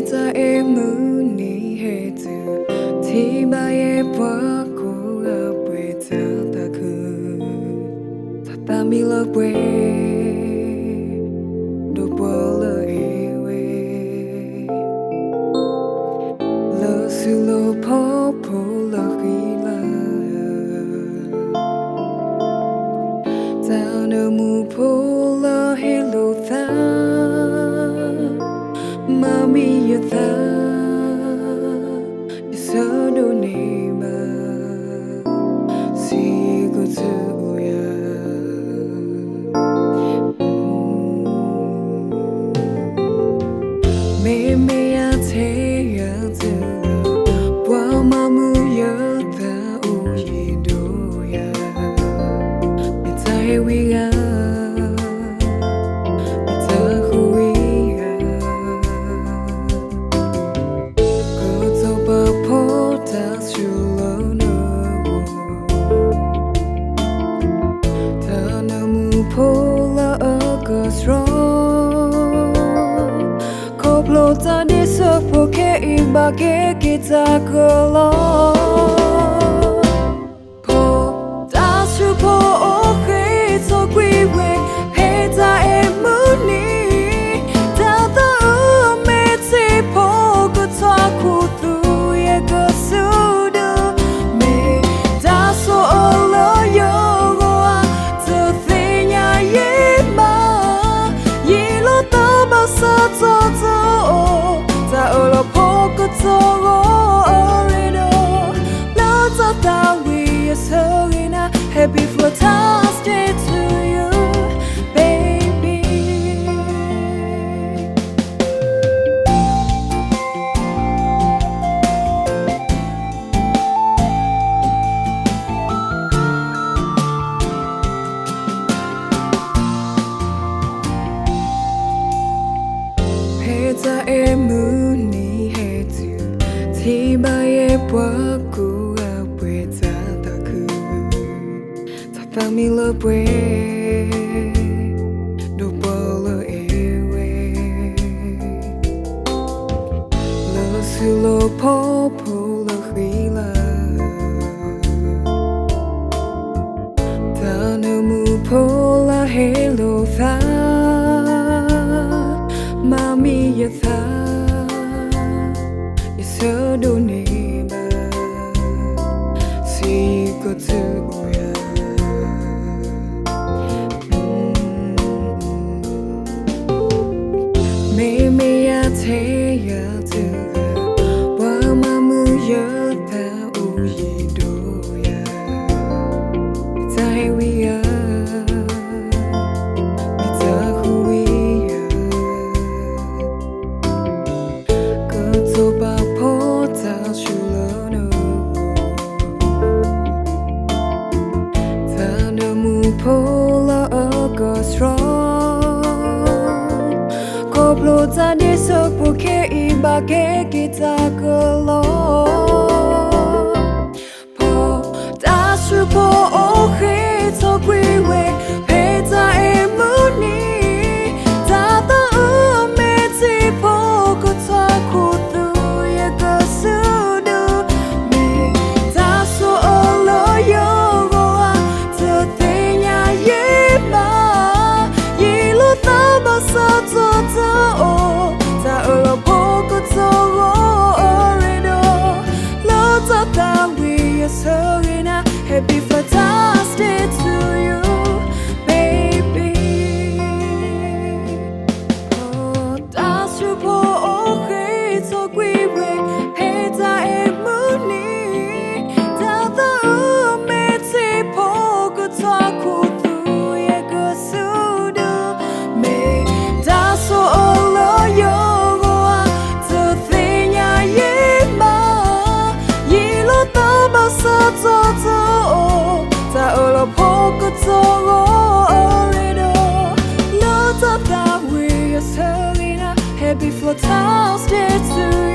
za em muni he tu thi ba ye bwa ko ga pwe ta ta khu ta ta mi lo pwe do po lo e we lo su lo po po lo khi la ta no mu po lo he lo ta Mami ya ta so do ni ma si go to ya me ya te ya tu wa ma mu ya ta o yi do ya it's a we ya Pola agus ro Koplo ta ni so poke imba ke kita kolo Po ta su po oke so kwi we he ta e muni ta ta me ti po ko ta ku tu ye ko su do me ta so lo yo Happy Father's Day to you, baby. Peta e muni he tu, ti ba e bwa ku a peta. Mi lo pwe do polo ewe lo su lo po po lo khila ta no mu po la he lo tha mami ya tha ya so do ne ba si ko tu me ya te ya tu wa ma mu ya ta o yi do ya tai we ya ta hu we ya ko to ba po ta shu lo no ta no mu po la agus ro Koplo ta ni so poke imba ke kita kolo Po ta su po oke to kwi we pe ta e muni ta ta me ti po ko ta ku tu ye ko su do me ta so lo yo go a to te nya ye ba ye lo ta ba sa to Happy Father's Day to you, baby. Oh, that's your poor so we hey, that money. That the meti poco talk through ye go sudo me. That's all yo to think ye ma ye lo ta sa to ta olo poco togo orido lo ta we are serving a happy Father's Day to